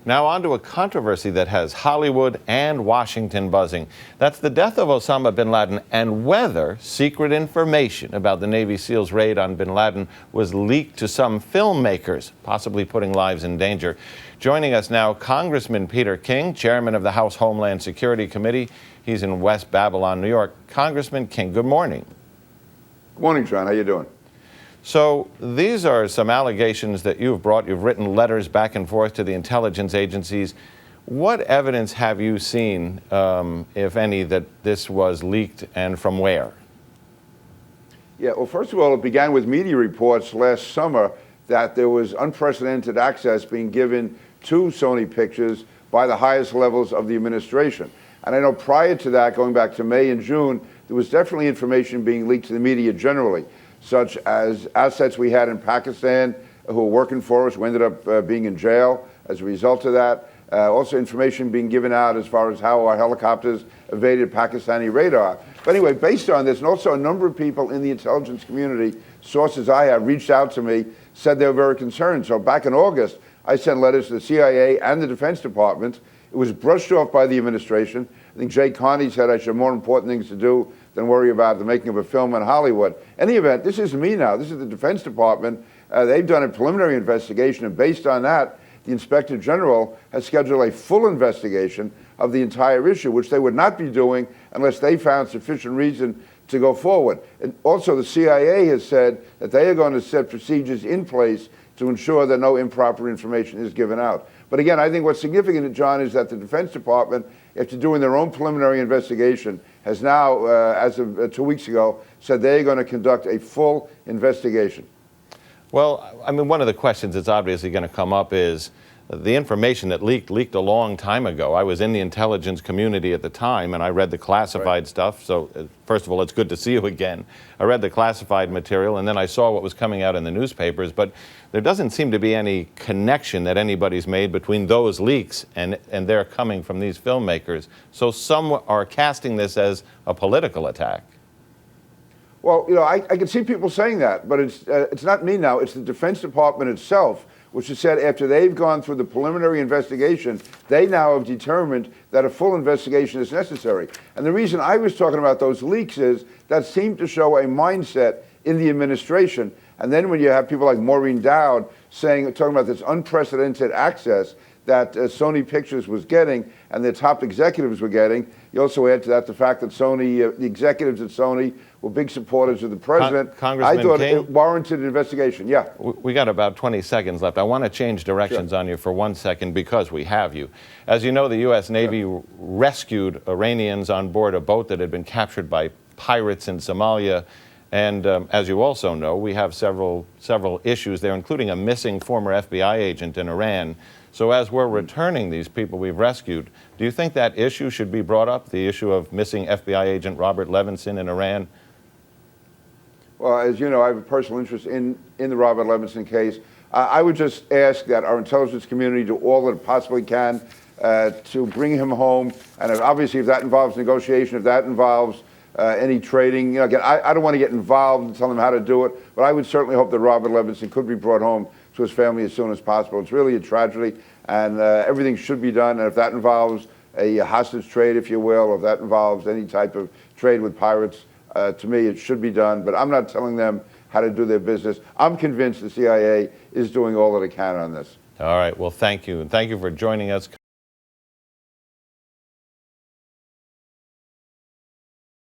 Now on to a controversy that has Hollywood and Washington buzzing. That's the death of Osama bin Laden and whether secret information about the Navy SEALs raid on bin Laden was leaked to some filmmakers, possibly putting lives in danger. Joining us now, Congressman Peter King, chairman of the House Homeland Security Committee. He's in West Babylon, New York. Congressman King, good morning. Good morning, John. How you doing? So these are some allegations that you've brought. You've written letters back and forth to the intelligence agencies. What evidence have you seen, if any, that this was leaked, and from where? Yeah, well, first of all, it began with media reports last summer that there was unprecedented access being given to Sony Pictures by the highest levels of the administration. And I know prior to that, going back to May and June, there was definitely information being leaked to the media generally, such as assets we had in Pakistan who were working for us, who ended up being in jail as a result of that. Also information being given out as far as how our helicopters evaded Pakistani radar. But anyway, based on this, and also a number of people in the intelligence community, sources I have, reached out to me, said they were very concerned. So back in August, I sent letters to the CIA and the Defense Department. It was brushed off by the administration. I think Jay Carney said I should have more important things to do than worry about the making of a film in Hollywood. Any event, this is me now. This is the Defense Department. They've done a preliminary investigation, and based on that, the Inspector General has scheduled a full investigation of the entire issue, which they would not be doing unless they found sufficient reason to go forward. And also, the CIA has said that they are going to set procedures in place to ensure that no improper information is given out. But again, I think what's significant, John, is that the Defense Department, after doing their own preliminary investigation, has now, as of 2 weeks ago, said they're going to conduct a full investigation. Well, I mean, one of the questions that's obviously going to come up is the information that leaked a long time ago. I was in the intelligence community at the time, and I read the classified stuff. So, first of all, it's good to see you again. I read the classified material, and then I saw what was coming out in the newspapers. But there doesn't seem to be any connection that anybody's made between those leaks and they're coming from these filmmakers. So some are casting this as a political attack. Well, you know, I can see people saying that, but it's not me now. It's the Defense Department itself, which has said after they've gone through the preliminary investigation, they now have determined that a full investigation is necessary. And the reason I was talking about those leaks is that seemed to show a mindset in the administration. And then when you have people like Maureen Dowd talking about this unprecedented access that Sony Pictures was getting and their top executives were getting, you also add to that the fact that Sony, the executives at Sony were big supporters of the president. Congressman I thought King? it warranted an investigation. Yeah. We got about 20 seconds left. I want to change directions on you for 1 second because we have you. As you know, the U.S. Navy rescued Iranians on board a boat that had been captured by pirates in Somalia. And as you also know, we have several issues there, including a missing former FBI agent in Iran. So as we're returning these people we've rescued, do you think that issue should be brought up, the issue of missing FBI agent Robert Levinson in Iran? Well, as you know, I have a personal interest in the Robert Levinson case. I would just ask that our intelligence community do all that it possibly can to bring him home. And obviously, if that involves negotiation, if that involves any trading, you know, again, I don't want to get involved and tell them how to do it, but I would certainly hope that Robert Levinson could be brought home to his family as soon as possible. It's really a tragedy, and everything should be done. And if that involves a hostage trade, if you will, or if that involves any type of trade with pirates, to me, it should be done. But I'm not telling them how to do their business. I'm convinced the CIA is doing all that it can on this. All right. Well, thank you. And thank you for joining us.